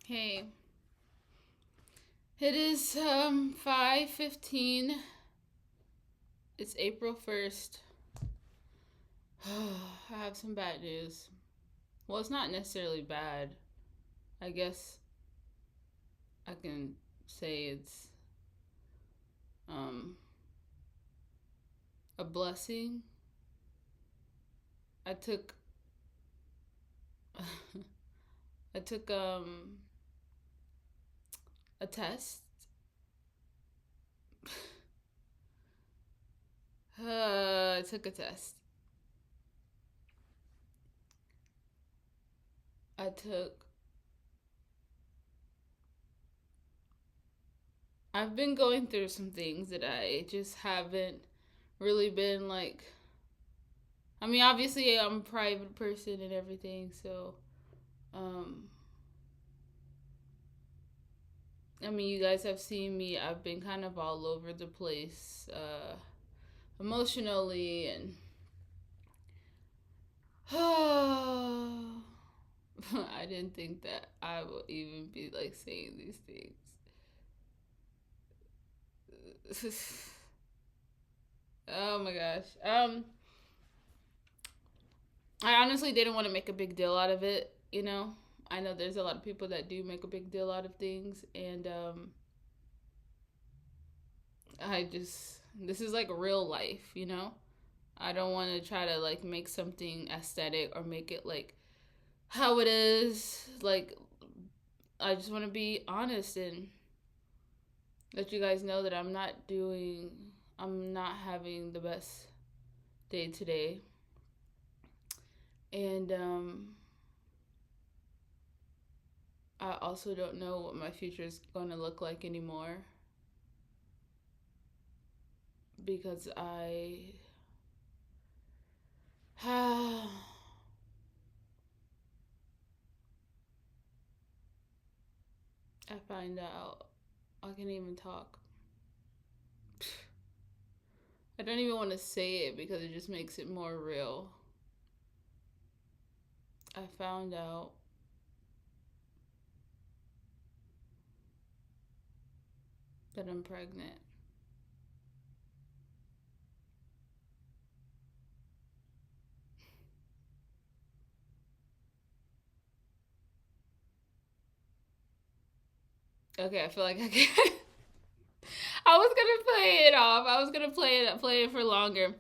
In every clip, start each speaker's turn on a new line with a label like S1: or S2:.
S1: Hey, it is 5:15. It's April 1st. I have some bad news. Well, it's not necessarily bad. I guess I can say it's um a blessing. I took I took a test. I took a test. I took I've been going through some things that I just haven't really been like. I mean, obviously, I'm a private person and everything, so um, I mean, you guys have seen me. I've been kind of all over the place, emotionally, and I didn't think that I would even be like saying these things. Oh my gosh. I honestly didn't want to make a big deal out of it. I know there's a lot of people that do make a big deal out of things, and this is like real life. I don't want to try to like make something aesthetic or make it like how it is. Like, I just want to be honest and let you guys know that I'm not having the best day today. And I also don't know what my future is going to look like anymore because I find out I can't even talk. I don't even want to say it because it just makes it more real. I found out that I'm pregnant. Okay, I feel like I can. I was gonna play it off. I was gonna play it for longer.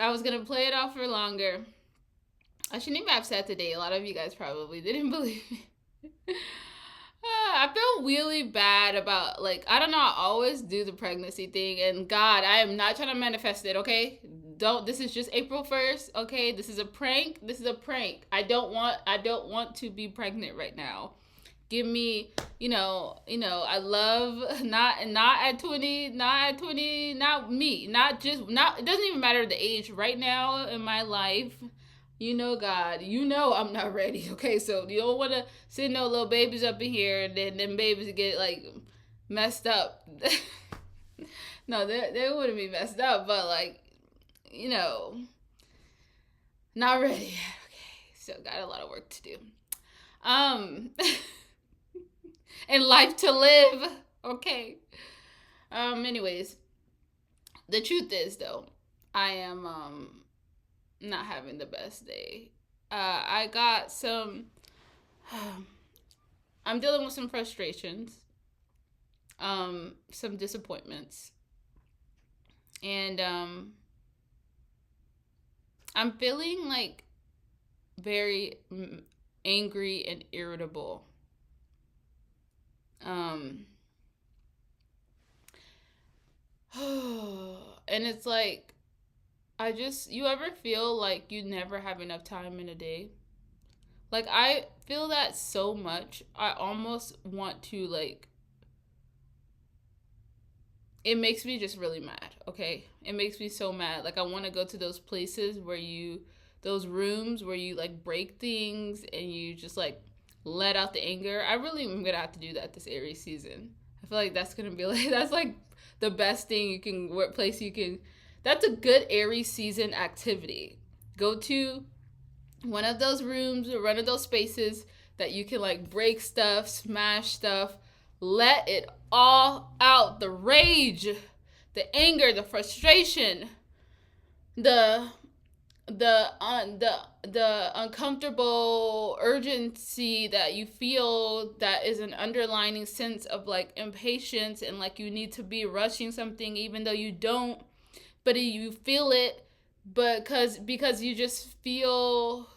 S1: I was gonna play it off for longer. I shouldn't even have said today. A lot of you guys probably didn't believe me. I feel really bad about, like, I don't know. I always do the pregnancy thing, and God, I am not trying to manifest it. Okay, don't. This is just April 1st. Okay, this is a prank. This is a prank. I don't want to be pregnant right now. Give me, I love not at 20, not at 20, not me, not just not. It doesn't even matter the age right now in my life. God, I'm not ready. Okay, so you don't want to send no little babies up in here and then them babies get like messed up. No, they wouldn't be messed up, but like, you know, not ready yet. Okay, so got a lot of work to do. Um, and life to live. Okay. Anyways, the truth is though, I am not having the best day. I got some. I'm dealing with some frustrations, some disappointments, and I'm feeling like very angry and irritable. Um, and it's like, you ever feel like you never have enough time in a day? Like, I feel that so much. I almost want to, like, it makes me just really mad, okay? It makes me so mad. Like, I want to go to those places those rooms where you, like, break things and you just, like, let out the anger. I really am going to have to do that this Aries season. I feel like that's going to be, like, that's, like, the best thing place you can, that's a good Aries season activity. Go to one of those rooms or one of those spaces that you can like break stuff, smash stuff, let it all out. The rage, the anger, the frustration, the the uncomfortable urgency that you feel, that is an underlining sense of like impatience and like you need to be rushing something even though you don't, but you feel it, but because you just feel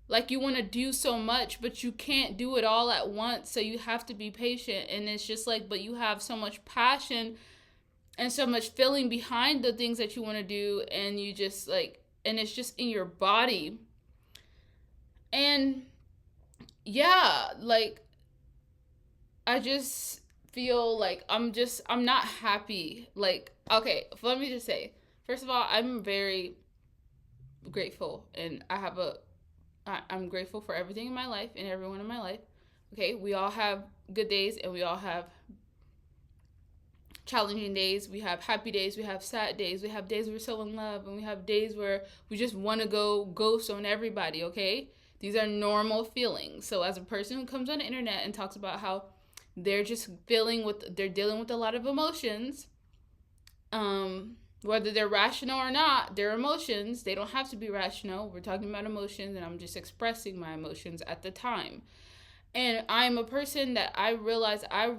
S1: like you want to do so much, but you can't do it all at once, so you have to be patient. And it's just like, but you have so much passion and so much feeling behind the things that you want to do, and you just like, and it's just in your body. And yeah, like I just feel like I'm not happy. Like, okay, let me just say, first of all, I'm very grateful, and I'm grateful for everything in my life and everyone in my life. Okay, we all have good days and we all have challenging days. We have happy days, we have sad days, we have days where we're so in love, and we have days where we just want to go ghost on everybody. Okay, these are normal feelings. So as a person who comes on the internet and talks about how they're just dealing with a lot of emotions, whether they're rational or not, they're emotions. They don't have to be rational. We're talking about emotions, and I'm just expressing my emotions at the time. And I'm a person that I realize I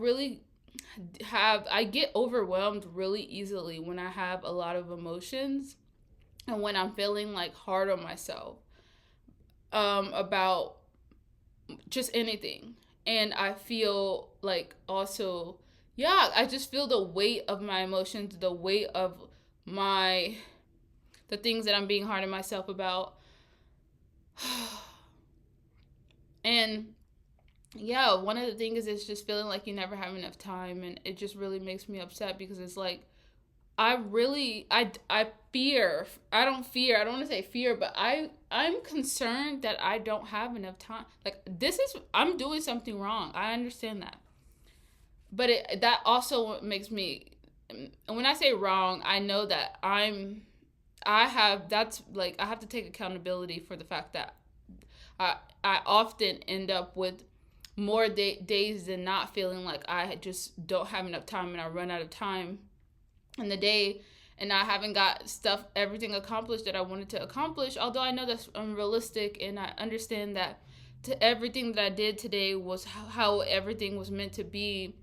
S1: get overwhelmed really easily when I have a lot of emotions, and when I'm feeling like hard on myself about just anything. And I feel like also, yeah, I just feel the weight of my emotions, the weight of the things that I'm being hard on myself about. And yeah, one of the things is just feeling like you never have enough time, and it just really makes me upset, because it's like I fear. I don't want to say fear, but I'm concerned that I don't have enough time. Like, I'm doing something wrong. I understand that. But that also makes me, when I say wrong, I know that I have to take accountability for the fact that I often end up with more days than not, feeling like I just don't have enough time, and I run out of time in the day, and I haven't got everything accomplished that I wanted to accomplish. Although I know that's unrealistic, and I understand that everything that I did today was how everything was meant to be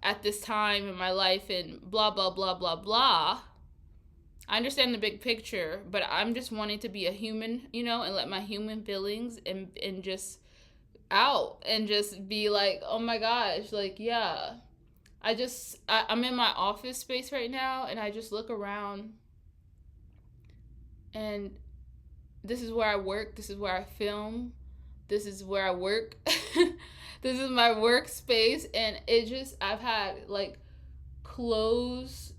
S1: at this time in my life, and blah blah blah blah blah. I understand the big picture, but I'm just wanting to be a human, and let my human feelings and just out, and just be like, oh my gosh, like, yeah. I'm in my office space right now, and I just look around, and this is where I work, this is where I film, this is where I work. This is my workspace, and I've had like clothes,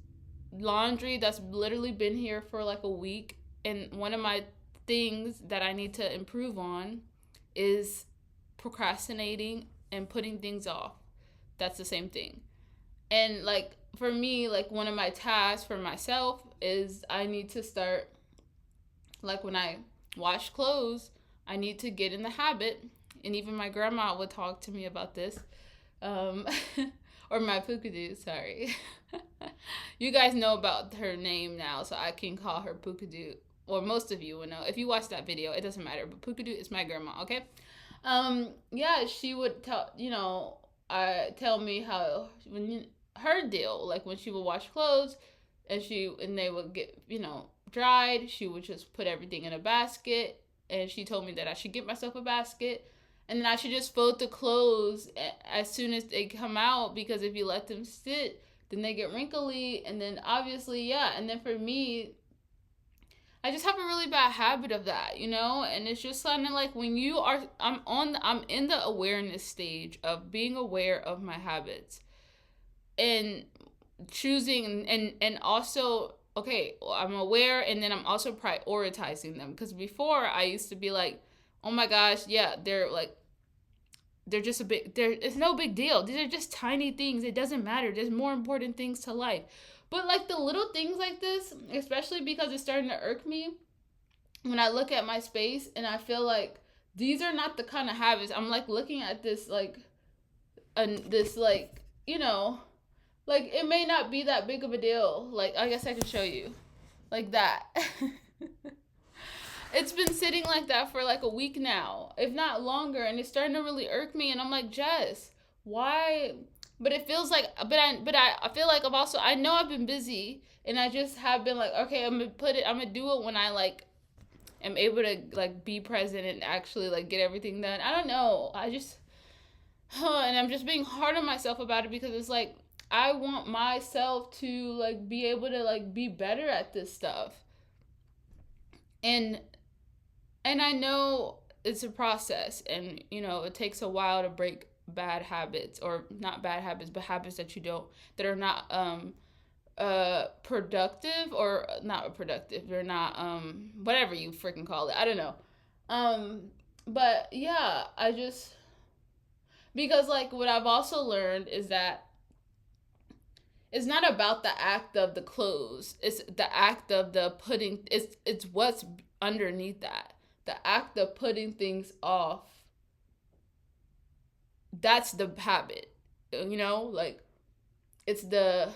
S1: laundry that's literally been here for like a week. And one of my things that I need to improve on is procrastinating and putting things off. That's the same thing. And like for me, like one of my tasks for myself is I need to start, like when I wash clothes, I need to get in the habit. And even my grandma would talk to me about this. Or my Pukadu, sorry. You guys know about her name now, so I can call her Pukadu. Or most of you will know. If you watch that video, it doesn't matter. But Pukadu is my grandma, okay? Yeah, she would tell me how her deal, like when she would wash clothes and they would get, dried, she would just put everything in a basket. And she told me that I should get myself a basket, and then I should just fold the clothes as soon as they come out, because if you let them sit, then they get wrinkly, and then obviously, yeah. And then for me, I just have a really bad habit of that, and it's just kind of like when I'm in the awareness stage of being aware of my habits and choosing, and also, okay, well, I'm aware, and then I'm also prioritizing them, because before I used to be like, oh my gosh, yeah, they're just it's no big deal. These are just tiny things. It doesn't matter. There's more important things to life. But like the little things like this, especially because it's starting to irk me when I look at my space and I feel like these are not the kind of habits. I'm like looking at this like, this like, like it may not be that big of a deal. Like I guess I can show you, like that. It's been sitting like that for like a week now, if not longer, and it's starting to really irk me. And I'm like, Jess, why? But it feels like, I feel like I know I've been busy, and I just have been like, okay, I'm gonna do it when I like am able to like be present and actually like get everything done. I don't know. And I'm just being hard on myself about it because it's like I want myself to like be able to like be better at this stuff. And I know it's a process, and it takes a while to break bad habits, or not bad habits, but habits that are not productive, or not productive, they're not whatever you freaking call it, I don't know. But yeah, I just, because like what I've also learned is that it's not about the act of the clothes, it's the act of the putting, it's what's underneath that, the act of putting things off. That's the habit, like it's the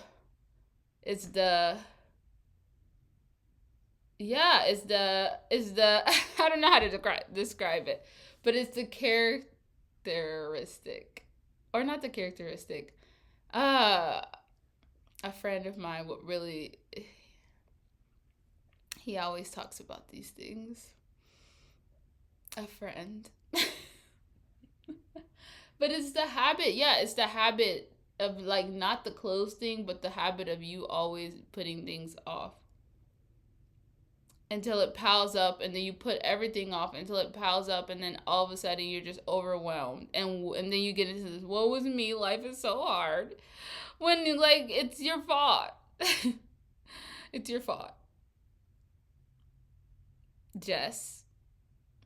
S1: it's the yeah, it's the I don't know how to describe it, but it's the characteristic, or not the characteristic. uh a friend of mine would really, he always talks about these things, a friend. But it's the habit, yeah, it's the habit of like not the clothes thing, but the habit of you always putting things off until it piles up, and then you put everything off until it piles up, and then all of a sudden you're just overwhelmed, and then you get into this, woe is me, life is so hard, when like it's your fault. It's your fault, Jess,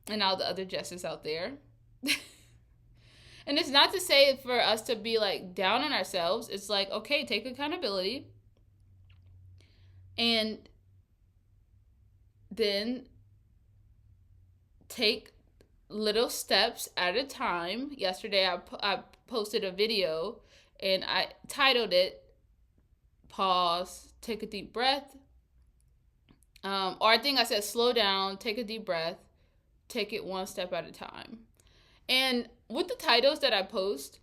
S1: and all the other Jesses out there. And it's not to say for us to be like down on ourselves. It's like, okay, take accountability, and then take little steps at a time. Yesterday, I posted a video, and I titled it Pause, Take a Deep Breath. Or I think I said slow down, take a deep breath, take it one step at a time. And with the titles that I post,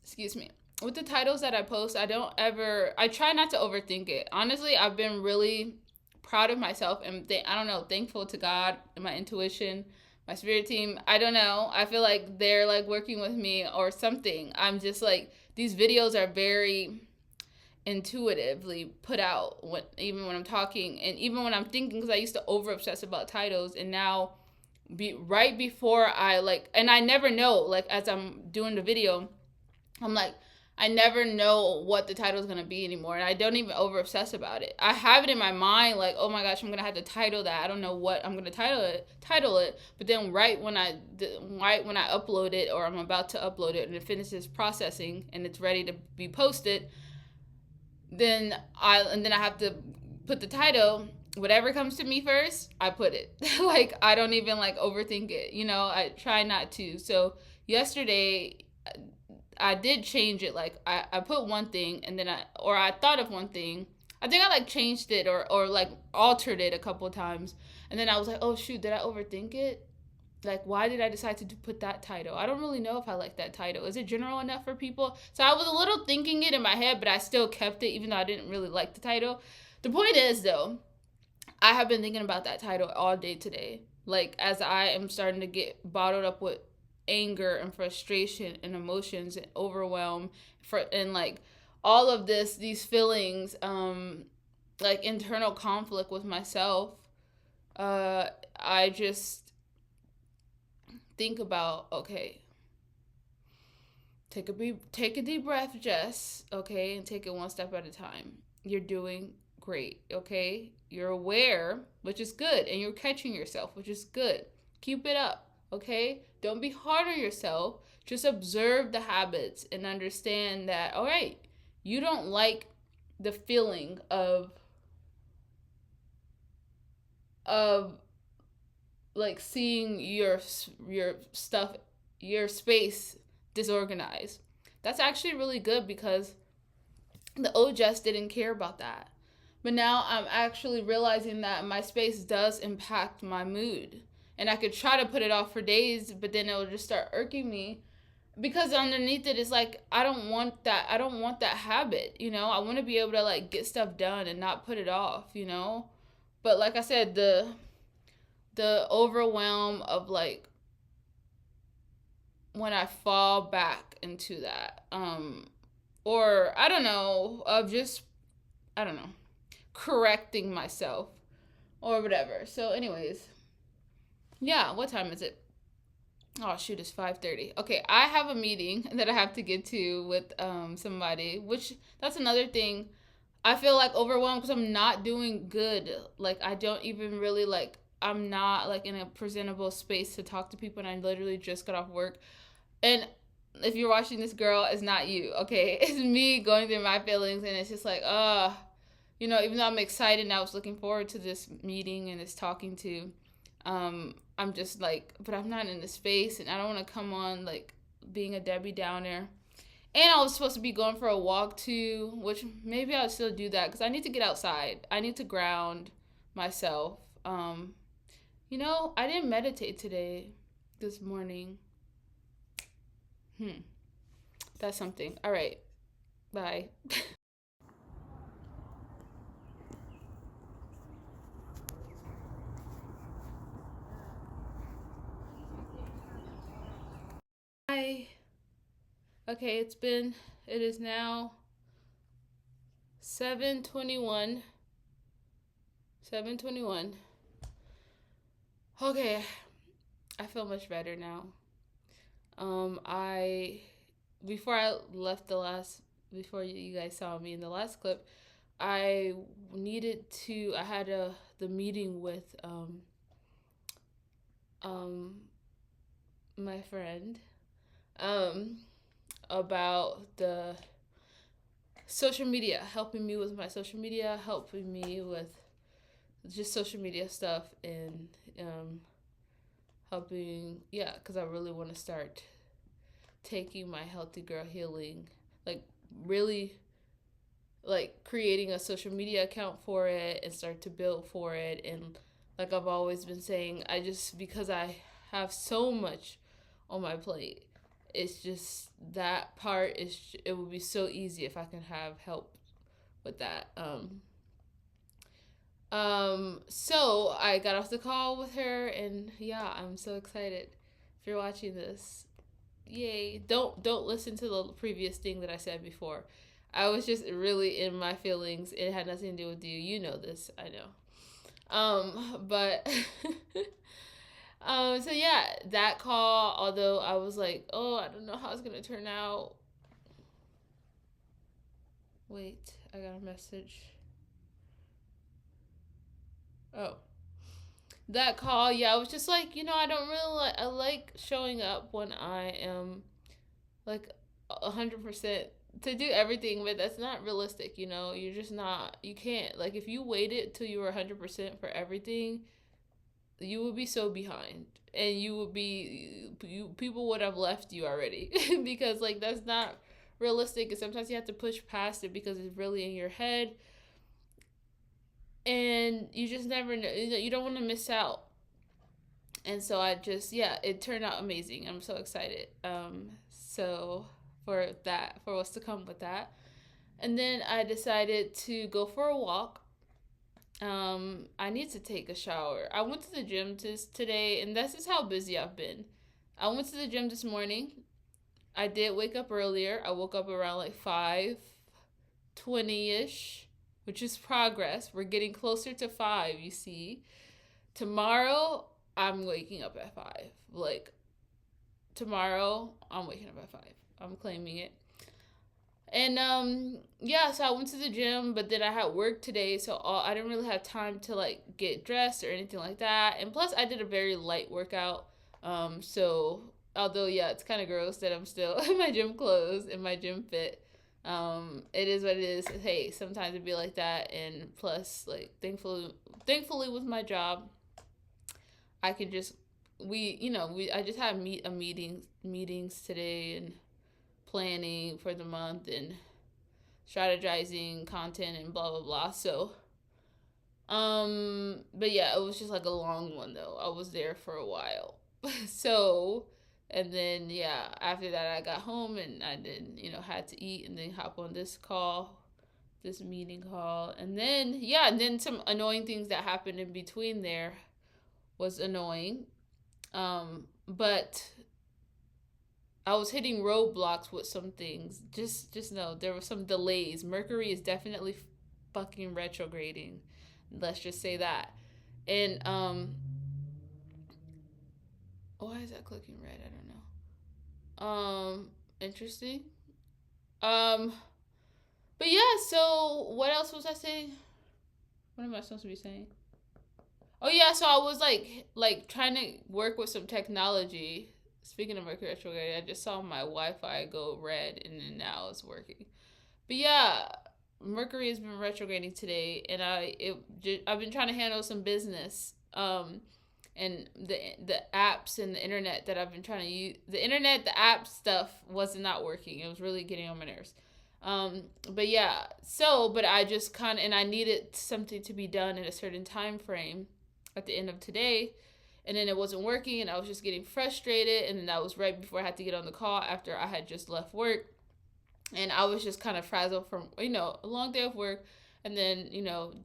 S1: excuse me, with the titles that I post, I try not to overthink it. Honestly, I've been really proud of myself, and I don't know, thankful to God and my intuition, my spirit team. I don't know. I feel like they're like working with me or something. I'm just like, these videos are very intuitively put out, even when I'm talking and even when I'm thinking, because I used to over obsess about titles, and now right before I like, and I never know, like as I'm doing the video, I'm like, I never know what the title is going to be anymore, and I don't even over obsess about it. I have it in my mind like, oh my gosh, I'm going to have to title that. I don't know what I'm going to title it, but then right when I upload it, or I'm about to upload it and it finishes processing and it's ready to be posted, then I have to put the title. Whatever comes to me first, I put it. Like I don't even like overthink it. I try not to. So yesterday, I did change it. Like I put one thing, and then I thought of one thing. I think I like changed it, or like altered it a couple times, and then I was like, oh shoot, did I overthink it? Like, why did I decide to put that title? I don't really know if I like that title. Is it general enough for people? So I was a little thinking it in my head, but I still kept it, even though I didn't really like the title. The point is, though, I have been thinking about that title all day today. Like, as I am starting to get bottled up with anger and frustration and emotions and overwhelm, and like all of these feelings, like internal conflict with myself, I just think about, okay, take a deep breath, Jess, okay, and take it one step at a time. You're doing great, okay? You're aware, which is good, and you're catching yourself, which is good. Keep it up, okay? Don't be hard on yourself. Just observe the habits and understand that, all right, you don't like the feeling of like seeing your stuff, your space disorganized. That's actually really good because the old Jess didn't care about that. But now I'm actually realizing that my space does impact my mood. And I could try to put it off for days, but then it'll just start irking me because underneath it is like I don't want that habit, you know. I want to be able to like get stuff done and not put it off, you know. But like I said, the overwhelm of like when I fall back into that or I don't know, of just I don't know, correcting myself or whatever. So anyways, yeah, what time is it? Oh shoot, it's 5:30. Okay, I have a meeting that I have to get to with somebody, which that's another thing. I feel like overwhelmed because I'm not doing good. Like I don't even really like I'm not like in a presentable space to talk to people and I literally just got off work. And if you're watching this, girl, it's not you, okay? It's me going through my feelings and it's just like, you know, even though I'm excited and I was looking forward to this meeting and this talking to, I'm just like, but I'm not in the space and I don't want to come on like being a Debbie Downer. And I was supposed to be going for a walk too, which maybe I'll still do that because I need to get outside. I need to ground myself. You know, I didn't meditate today, this morning. That's something. All right. Bye. Bye. Okay, it is now 7:21. 7:21. Okay, I feel much better now. I before I left before you guys saw me in the last clip, I I had the meeting with um my friend um about the social media, helping me with my social media, helping me with just social media stuff, and helping, yeah, because I really want to start taking my healthy girl healing, like really like creating a social media account for it and start to build for it. And like I've always been saying, I just, because I have so much on my plate, it's just that part is, it would be so easy if I can have help with that. So I got off the call with her and yeah, I'm so excited. If you're watching this, yay. Don't listen to the previous thing that I said before. I was just really in my feelings. It had nothing to do with you. You know this, I know. But so yeah, that call, although I was like, oh, I don't know how it's gonna turn out. Wait, I got a message. Oh. That call, yeah, I was just like, you know, I don't really like, I like showing up when I am like 100% to do everything, but that's not realistic, you know. You're just not, you can't, like, if you waited till you were 100% for everything, you would be so behind and you would be, people would have left you already because, like, that's not realistic. And sometimes you have to push past it because it's really in your head and you just never know, you don't want to miss out. And so I just, yeah, it turned out amazing. I'm so excited. So for that, for what's to come with that. And then I decided to go for a walk. I need to take a shower. I went to the gym today, and this is how busy I've been. I went to the gym this morning. I did wake up earlier. I woke up around like 5:20 ish, which is progress. We're getting closer to 5, you see. Tomorrow, I'm waking up at 5. Like, tomorrow, I'm waking up at 5. I'm claiming it. And yeah, so I went to the gym, but then I had work today, so I didn't really have time to like get dressed or anything like that. And plus, I did a very light workout. So although yeah, it's kind of gross that I'm still in my gym clothes in my gym fit. It is what it is. Hey, sometimes it'd be like that, and plus, like thankfully with my job, I could just I just had meetings today and planning for the month and strategizing content and blah blah blah. So but yeah, it was just like a long one though. I was there for a while. So and then yeah, after that I got home and I did, had to eat and then hop on this meeting call. And then yeah, and then some annoying things that happened in between there was annoying. But I was hitting roadblocks with some things. Just know there were some delays. Mercury is definitely fucking retrograding. Let's just say that. And why is that clicking red? I don't know. Interesting. Um but yeah, so what else was I saying? What am I supposed to be saying? Oh yeah, so I was like trying to work with some technology. Speaking of Mercury retrograde, I just saw my Wi-Fi go red and then now it's working. But yeah, Mercury has been retrograding today, and I've been trying to handle some business. And the apps and the internet that I've been trying to use, the internet, the app stuff was not working. It was really getting on my nerves. But yeah, but I just and I needed something to be done in a certain time frame at the end of today, and then it wasn't working, and I was just getting frustrated, and then that was right before I had to get on the call after I had just left work, and I was just kind of frazzled from a long day of work, and then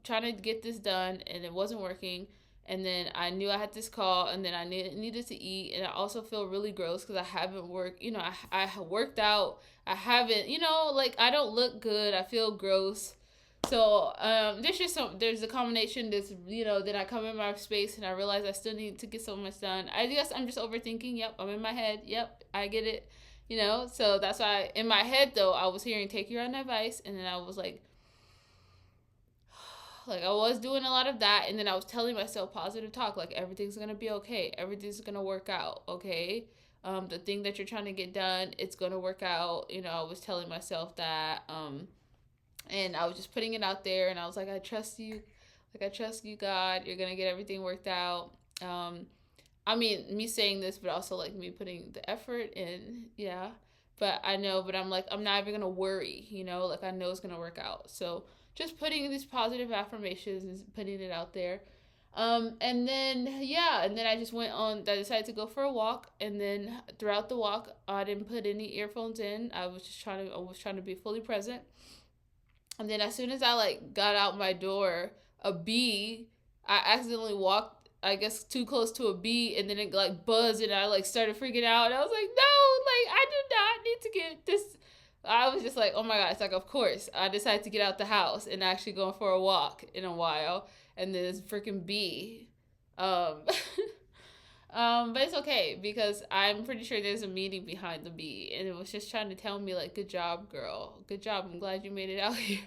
S1: trying to get this done, and it wasn't working. And then I knew I had this call, and then I needed to eat, and I also feel really gross because I haven't worked. I worked out. I haven't, like I don't look good. I feel gross. So there's a combination. Then I come in my space and I realize I still need to get so much done. I guess I'm just overthinking. Yep, I'm in my head. Yep, I get it. So that's why in my head though I was hearing take your own advice, and then I was like I was doing a lot of that, and then I was telling myself positive talk, like everything's gonna be okay, everything's gonna work out, okay. The thing that you're trying to get done, it's gonna work out. I was telling myself that, and I was just putting it out there, and I was like, I trust you, God, you're gonna get everything worked out. I mean, me saying this, but also like me putting the effort in, yeah. But I'm like, I'm not even gonna worry, like I know it's gonna work out. So just putting these positive affirmations and putting it out there. And then yeah, and then I just went on. I decided to go for a walk, and then throughout the walk, I didn't put any earphones in. I was trying to be fully present. And then as soon as I like got out my door, I accidentally walked, I guess, too close to a bee, and then it like buzzed, and I like started freaking out. And I was like, no, like I do not need to get this. I was just like, oh my god! It's like, of course, I decided to get out the house and actually go for a walk in a while, and then this freaking bee. Um, but it's okay because I'm pretty sure there's a meaning behind the bee, and it was just trying to tell me like, good job, girl, good job. I'm glad you made it out here.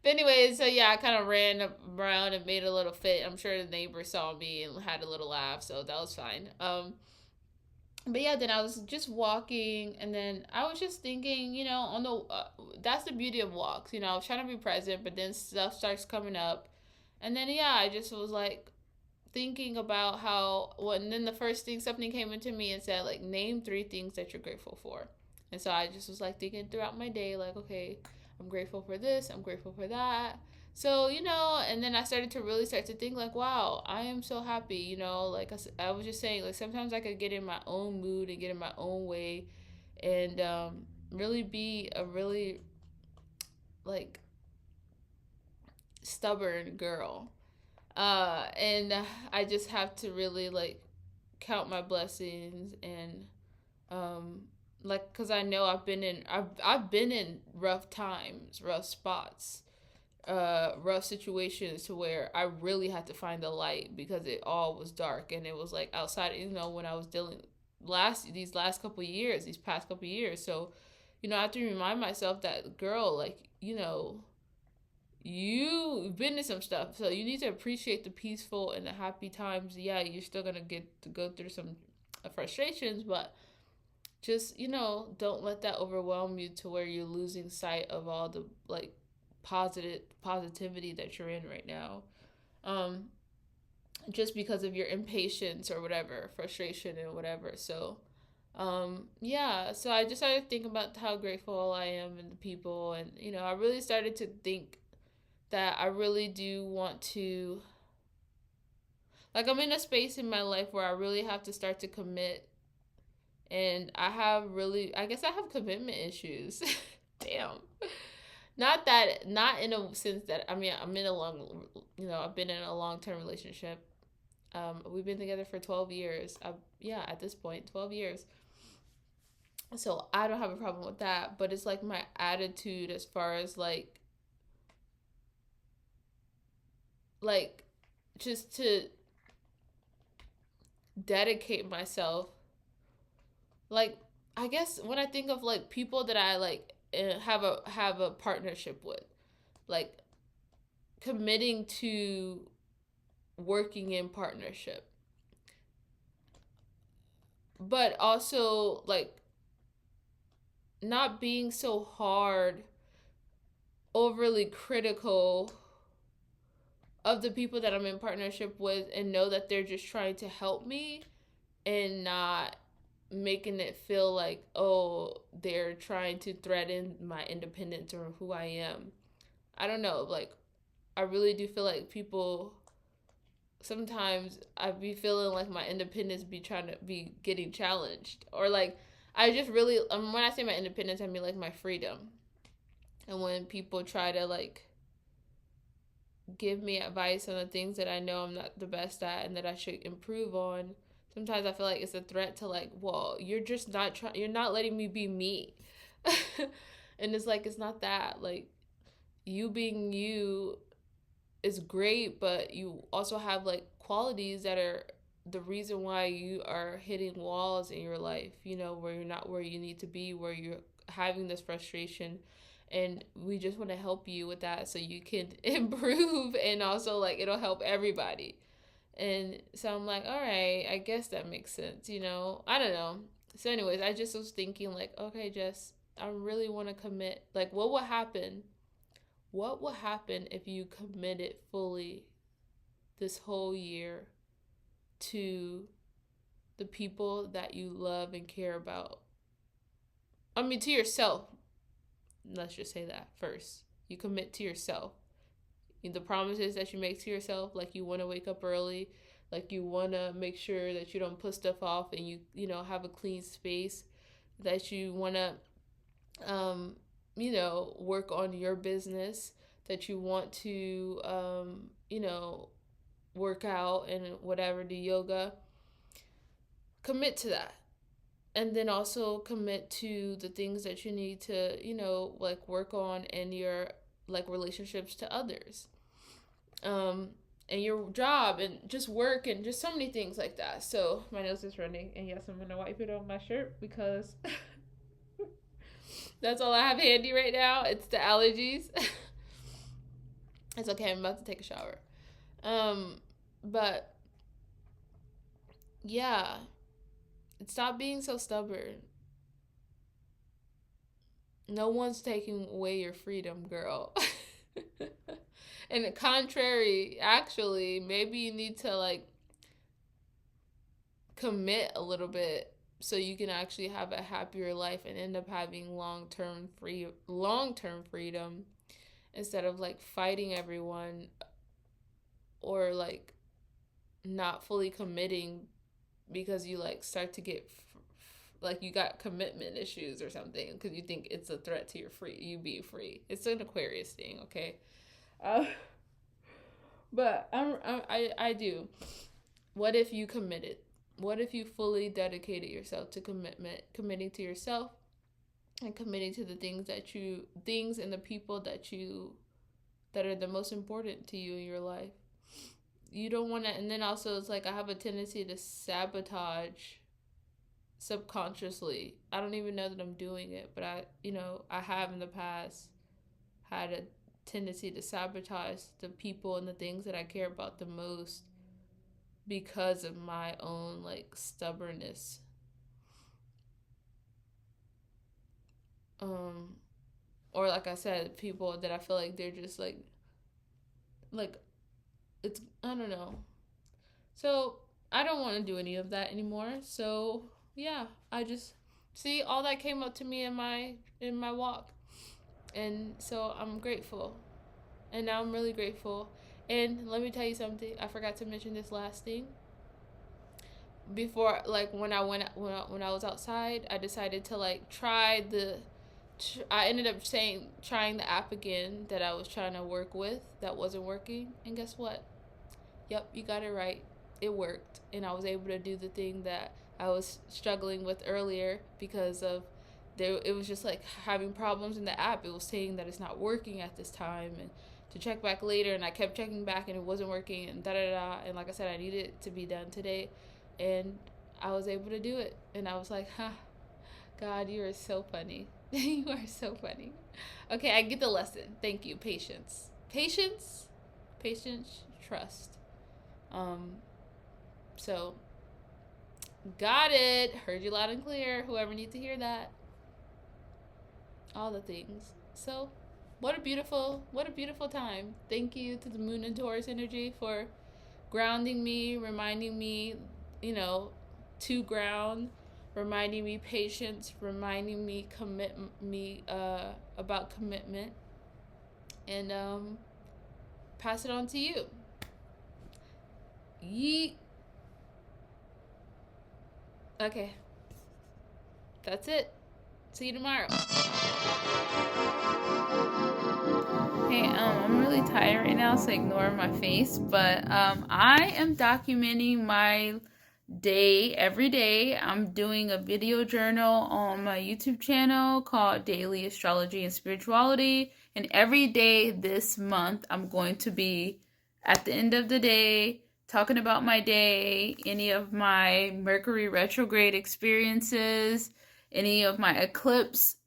S1: But anyways, so yeah, I kind of ran around and made a little fit. I'm sure the neighbor saw me and had a little laugh, so that was fine. But yeah, then I was just walking, and then I was just thinking, on the that's the beauty of walks. I was trying to be present, but then stuff starts coming up, and then yeah, I just was like thinking about how and then the first thing, something came into me and said like, name 3 things that you're grateful for. And so I just was like thinking throughout my day, like, okay, I'm grateful for this, I'm grateful for that. So, and then I started to really start to think like, wow, I am so happy, like I was just saying, like sometimes I could get in my own mood and get in my own way, and really be a really like stubborn girl. And I just have to really like count my blessings, and like because I know I've been in rough times, rough spots, rough situations to where I really had to find the light because it all was dark, and it was like outside, when I was dealing these past couple years. So I have to remind myself that, girl, like, you've been in some stuff, so you need to appreciate the peaceful and the happy times. Yeah, you're still gonna get to go through some frustrations, but just don't let that overwhelm you to where you're losing sight of all the like positivity that you're in right now. just because of your impatience or whatever, frustration and whatever. So, yeah, so I just started thinking about how grateful I am and the people, and I really started to think that I really do want to, like, I'm in a space in my life where I really have to start to commit, and I guess I have commitment issues. Damn. Not in a sense that, I mean, I've been in a long-term relationship. We've been together for 12 years. Yeah, at this point, 12 years. So I don't have a problem with that, but it's like my attitude as far as like just to dedicate myself. Like, I guess when I think of like people that I like have a partnership with, like committing to working in partnership, but also like not being so hard, overly critical of the people that I'm in partnership with, and know that they're just trying to help me, and not making it feel like, oh, they're trying to threaten my independence or who I am. I don't know, like, I really do feel like people, sometimes I be feeling like my independence be trying to be getting challenged, or like I just really, when I say my independence, I mean like my freedom. And when people try to like give me advice on the things that I know I'm not the best at and that I should improve on, sometimes I feel like it's a threat to like, well, you're just not trying, you're not letting me be me. And it's like, it's not that. Like, you being you is great, but you also have like qualities that are the reason why you are hitting walls in your life, where you're not where you need to be, where you're having this frustration, and we just want to help you with that so you can improve, and also like it'll help everybody. And so I'm like, all right, I guess that makes sense. I don't know. So anyways, I just was thinking like, okay, Jess, I really want to commit. Like, what would happen if you committed fully this whole year to the people that you love and care about? I mean, to yourself. Let's just say that first. You commit to yourself. The promises that you make to yourself, like you want to wake up early, like you want to make sure that you don't put stuff off, and have a clean space, that you want to work on your business, that you want to work out and whatever, do yoga. Commit to that. And then also commit to the things that you need to, like work on in your like relationships to others. And your job, and just work, and just so many things like that. So my nose is running, and yes, I'm gonna wipe it on my shirt because that's all I have handy right now. It's the allergies. It's okay, I'm about to take a shower. But yeah, stop being so stubborn. No one's taking away your freedom, girl. And the contrary, actually, maybe you need to like commit a little bit so you can actually have a happier life and end up having long-term freedom, instead of like fighting everyone, or like not fully committing because you like start to get like you got commitment issues or something, because you think it's a threat to you being free. It's an Aquarius thing, okay? uh, but I do. What if you committed? What if you fully dedicated yourself to committing to yourself, and committing to the things and the people that are the most important to you in your life? You don't want to. And then also, it's like I have a tendency to sabotage subconsciously. I don't even know that I'm doing it, but I have in the past had a tendency to sabotage the people and the things that I care about the most, because of my own like stubbornness. Or like I said, people that I feel like they're just like it's, I don't know. So I don't want to do any of that anymore. So yeah, I just see all that came up to me in my walk, and so I'm grateful, and now I'm really grateful. And let me tell you something. I forgot to mention this last thing. Before, like when I was outside, I decided to like try the. I ended up saying trying the app again that I was trying to work with that wasn't working, and guess what? Yep, you got it right. It worked, and I was able to do the thing that I was struggling with earlier because of there. It was just like having problems in the app. It was saying that it's not working at this time, and to check back later. And I kept checking back, and it wasn't working, and da da da. And like I said, I needed it to be done today, and I was able to do it. And I was like, "Huh, God, you are so funny. You are so funny." Okay, I get the lesson. Thank you. Patience, patience, patience, trust. Um, so got it. Heard you loud and clear. Whoever needs to hear that. All the things. So what a beautiful time. Thank you to the moon and Taurus energy for grounding me, reminding me, you know, to ground, reminding me patience, reminding me about commitment, and pass it on to you. Yeet. Okay, that's it. See you tomorrow. Hey, I'm really tired right now, so ignore my face. But I am documenting my day every day. I'm doing a video journal on my YouTube channel called Daily Astrology and Spirituality. And every day this month, I'm going to be at the end of the day talking about my day, any of my Mercury retrograde experiences, any of my eclipse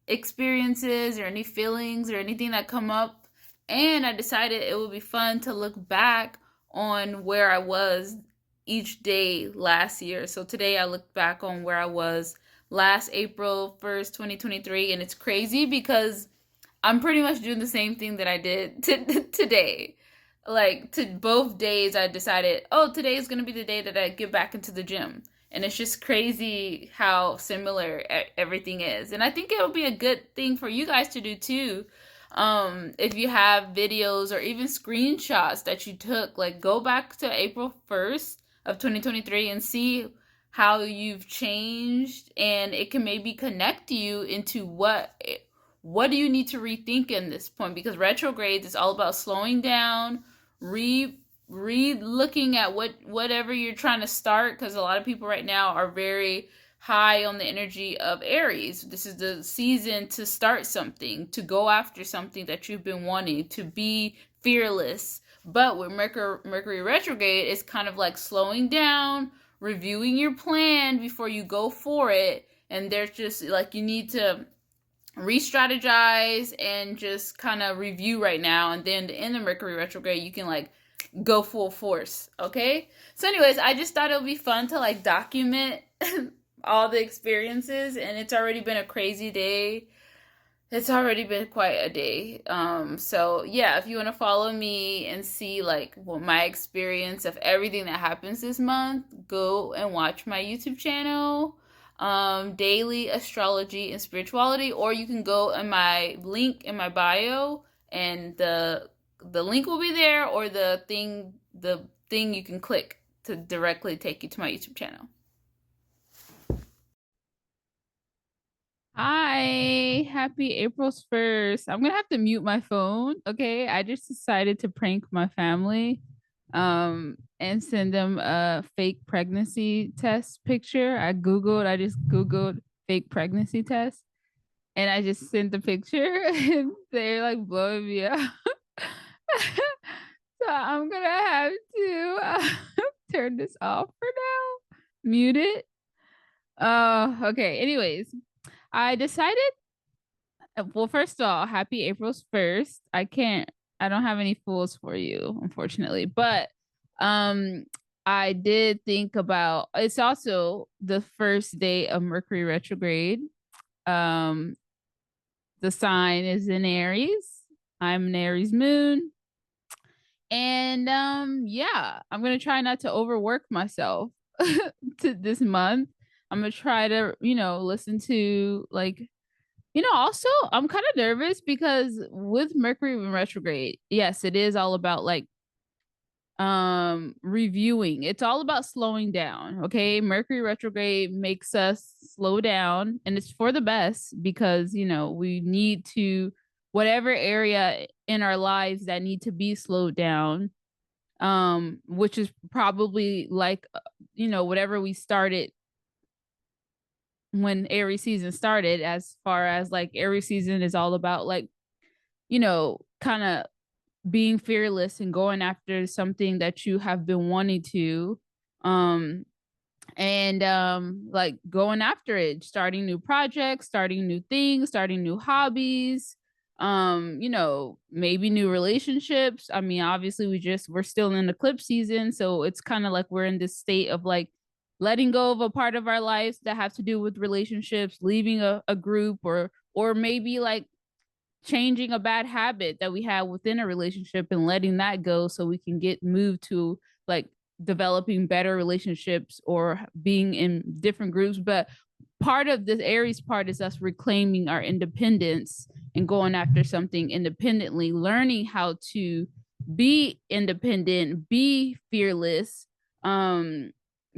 S1: experiences, or any feelings or anything that come up. And I decided it would be fun to look back on where I was each day last year. So today I looked back on where I was last April 1st, 2023, and it's crazy because I'm pretty much doing the same thing that I did today. Like, to both days, I decided, oh, today is going to be the day that I get back into the gym. And it's just crazy how similar everything is. And I think it'll be a good thing for you guys to do too. If you have videos or even screenshots that you took, like go back to April 1st of 2023 and see how you've changed, and it can maybe connect you into what do you need to rethink in this point, because retrogrades is all about slowing down, re looking at whatever you're trying to start, because a lot of people right now are very high on the energy of Aries. This is the season to start something, to go after something that you've been wanting, to be fearless. But with Mercury retrograde, it's kind of like slowing down, reviewing your plan before you go for it. And there's just like, you need to re-strategize and just kind of review right now, and then in the Mercury retrograde you can like go full force. Okay, so anyways, I just thought it would be fun to like document all the experiences, and it's already been a crazy day. It's already been quite a day. So yeah, if you want to follow me and see like what my experience of everything that happens this month, go and watch my YouTube channel, Daily Astrology and Spirituality, or you can go in my link in my bio, and the link will be there, or the thing you can click to directly take you to my YouTube channel. Hi, happy April's 1st. I'm gonna have to mute my phone. Okay, I just decided to prank my family and send them a fake pregnancy test picture. I just googled fake pregnancy test, and I just sent the picture and they're like blowing me up. So I'm gonna have to turn this off for now. Mute it. Okay. Anyways, I decided, well, first of all, happy April's 1st. I don't have any fools for you, unfortunately. But I did think about, it's also the first day of Mercury retrograde. The sign is in Aries. I'm an Aries moon.
S2: And yeah, I'm gonna try not to overwork myself to this month. I'm gonna try to, listen to like, also I'm kind of nervous because with Mercury in retrograde, yes, it is all about like reviewing. It's all about slowing down. Okay. Mercury retrograde makes us slow down, and it's for the best because, we need to, whatever area in our lives that need to be slowed down, which is probably like, whatever we started when Aries season started, as far as like Aries season is all about like, kind of being fearless and going after something that you have been wanting to, um and like going after it, starting new projects, starting new things, starting new hobbies, maybe new relationships. I mean, obviously we're still in eclipse season, so it's kind of like we're in this state of like letting go of a part of our lives that have to do with relationships, leaving a group, or maybe like changing a bad habit that we have within a relationship and letting that go so we can get moved to like developing better relationships or being in different groups. But part of this Aries part is us reclaiming our independence and going after something independently, learning how to be independent, be fearless, um,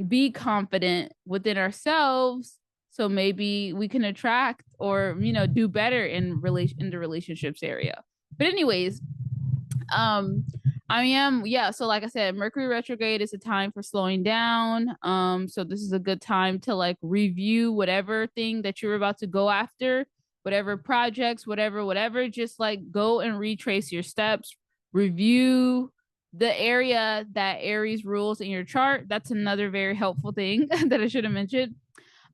S2: be confident within ourselves, so maybe we can attract or do better in the relationships area. But anyways, I am, yeah, so like I said, Mercury retrograde is a time for slowing down. So this is a good time to like review whatever thing that you're about to go after, whatever projects, whatever, just like go and retrace your steps, review the area that Aries rules in your chart. That's another very helpful thing that I should have mentioned.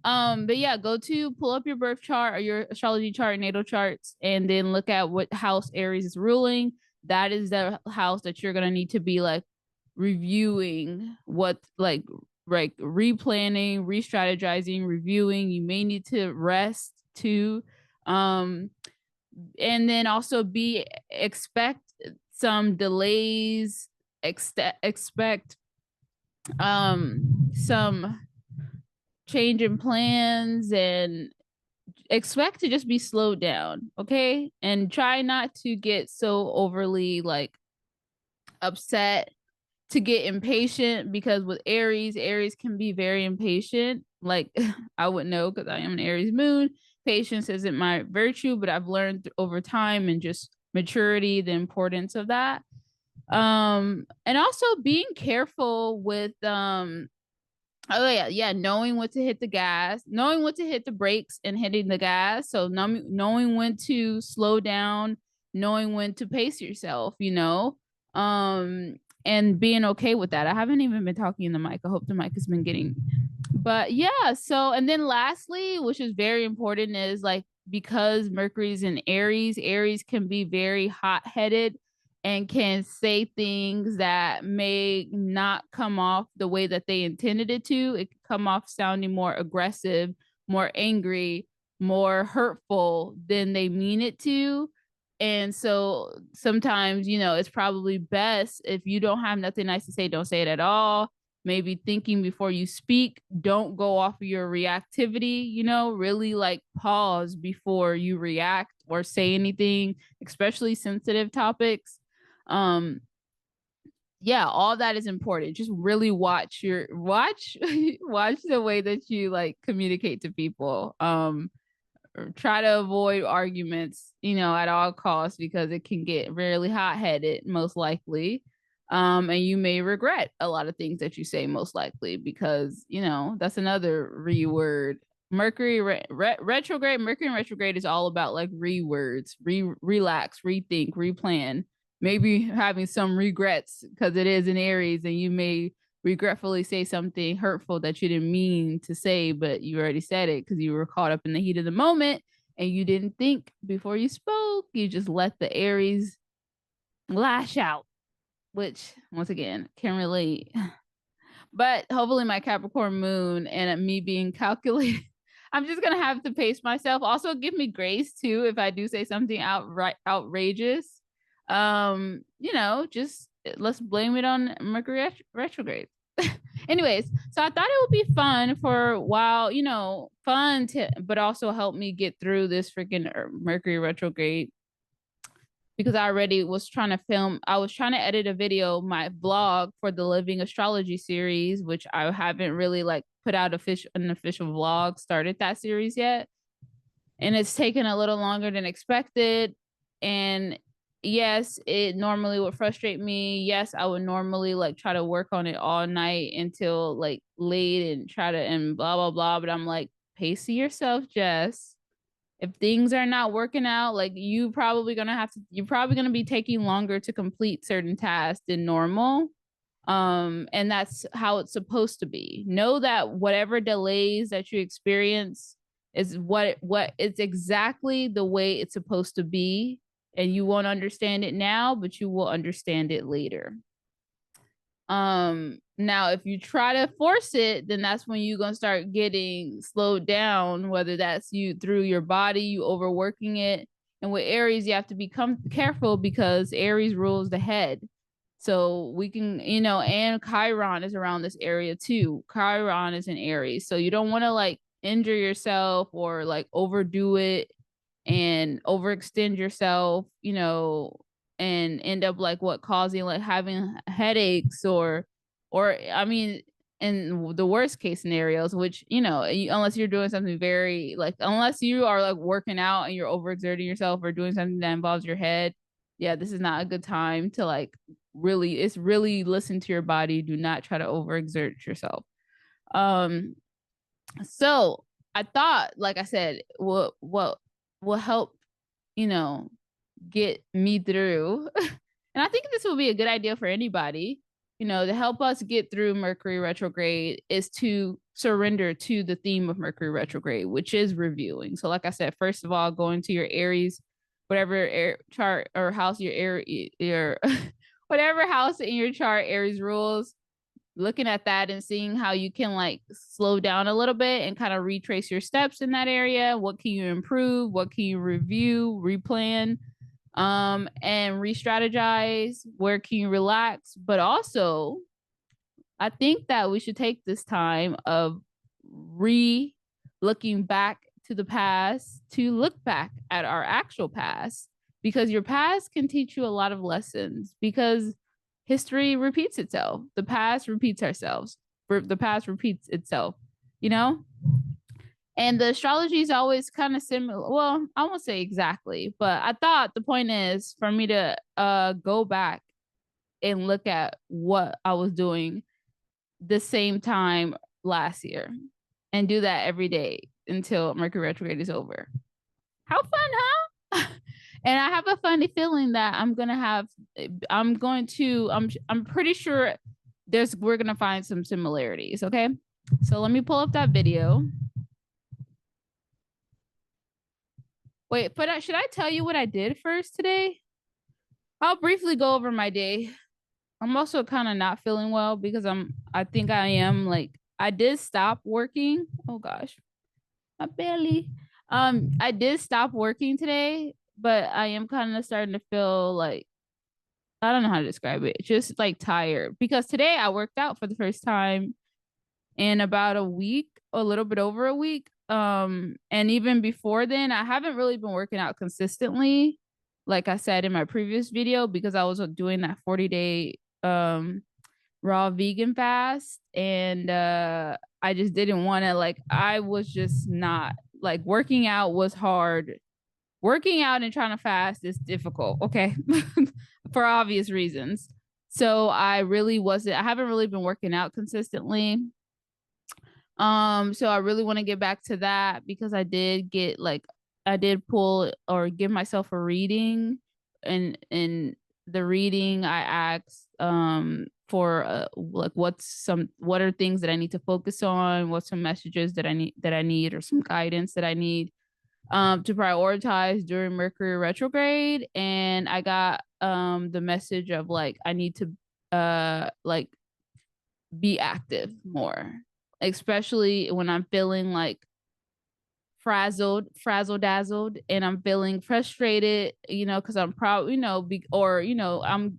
S2: But yeah, go to pull up your birth chart or your astrology chart, natal charts, and then look at what house Aries is ruling. That is the house that you're gonna need to be like reviewing what like replanning, re-strategizing, reviewing. You may need to rest too. And then also expect some delays, expect some change in plans, and expect to just be slowed down, okay? And try not to get so overly like upset, to get impatient, because with Aries can be very impatient. Like I would know because I am an Aries moon. Patience isn't my virtue, but I've learned over time and just maturity the importance of that. And also being careful with oh yeah, knowing when to hit the gas, knowing when to hit the brakes and hitting the gas. So knowing when to slow down, knowing when to pace yourself, and being okay with that. I haven't even been talking in the mic. I hope the mic has been getting, but yeah. So, and then lastly, which is very important, is like because Mercury's in Aries, Aries can be very hot headed and can say things that may not come off the way that they intended it to. It could come off sounding more aggressive, more angry, more hurtful than they mean it to. And so sometimes, it's probably best if you don't have nothing nice to say, don't say it at all. Maybe thinking before you speak, don't go off of your reactivity, really like pause before you react or say anything, especially sensitive topics. um yeah, all that is important. Just really watch watch the way that you like communicate to people. Try to avoid arguments, at all costs, because it can get really hot-headed most likely. And you may regret a lot of things that you say most likely, because that's another reword. Mercury in retrograde is all about like rewords, relax, rethink, replan, maybe having some regrets because it is in Aries and you may regretfully say something hurtful that you didn't mean to say, but you already said it because you were caught up in the heat of the moment and you didn't think before you spoke. You just let the Aries lash out, which once again can relate. But hopefully, my Capricorn moon and me being calculated, I'm just gonna have to pace myself. Also, give me grace too if I do say something outright outrageous. Just let's blame it on Mercury retrograde. Anyways, so I thought it would be fun for a while, you know, fun to, but also help me get through this freaking Mercury retrograde, because I already was trying to film. I was trying to edit a video, my vlog for the Living Astrology series, which I haven't really like put out an official vlog, started that series yet. And it's taken a little longer than expected. And yes, it normally would frustrate me. Yes, I would normally like try to work on it all night until like late and try to, and blah, blah, blah. But I'm like, pace yourself, Jess. If things are not working out, like you're probably gonna be taking longer to complete certain tasks than normal. And that's how it's supposed to be. Know that whatever delays that you experience is what it's exactly the way it's supposed to be. And you won't understand it now, but you will understand it later. Now if you try to force it, then that's when you're gonna start getting slowed down, whether that's you through your body, you overworking it. And with Aries, you have to become careful because Aries rules the head. So we can, you know, and Chiron is around this area too. Chiron is in Aries. So you don't want to like injure yourself or like overdo it and overextend yourself, you know, and end up like causing like having headaches or I mean, in the worst case scenarios, which, you know, unless you're doing something very like, unless you are like working out and you're overexerting yourself or doing something that involves your head, yeah, this is not a good time to like really listen to your body. Do not try to overexert yourself. So I thought, like I said, what will help, you know, get me through. And I think this will be a good idea for anybody, you know, to help us get through Mercury retrograde is to surrender to the theme of Mercury retrograde, which is reviewing. So like I said, first of all, go into your Aries, whatever chart or house your whatever house in your chart Aries rules, looking at that and seeing how you can like slow down a little bit and kind of retrace your steps in that area. What can you improve? What can you review, replan, and re-strategize? Where can you relax? But also, I think that we should take this time of looking back to the past to look back at our actual past, because your past can teach you a lot of lessons, because history repeats itself. The past repeats ourselves. The past repeats itself, you know? And the astrology is always kind of similar. Well, I won't say exactly, but I thought the point is for me to go back and look at what I was doing the same time last year and do that every day until Mercury retrograde is over. How fun, huh? And I have a funny feeling that I'm pretty sure we're gonna find some similarities. Okay, so let me pull up that video. Wait, but should I tell you what I did first today? I'll briefly go over my day. I'm also kind of not feeling well because I think I am like, I did stop working. Oh gosh, my belly. I did stop working today, but I am kind of starting to feel like, I don't know how to describe it. Just like tired, because today I worked out for the first time in about a week, a little bit over a week. And even before then, I haven't really been working out consistently, like I said in my previous video, because I was doing that 40-day raw vegan fast, and I just didn't want to, like, I was just not like, working out was hard. Working out and trying to fast is difficult, okay? For obvious reasons. So I haven't really been working out consistently. So I really want to get back to that, because I did pull or give myself a reading, and in the reading I asked for like what are things that I need to focus on, what's some messages that I need or some guidance that I need to prioritize during Mercury retrograde. And I got the message of like, I need to like be active more, especially when I'm feeling like frazzled dazzled, and I'm feeling frustrated, you know, because I'm probably, you know, I'm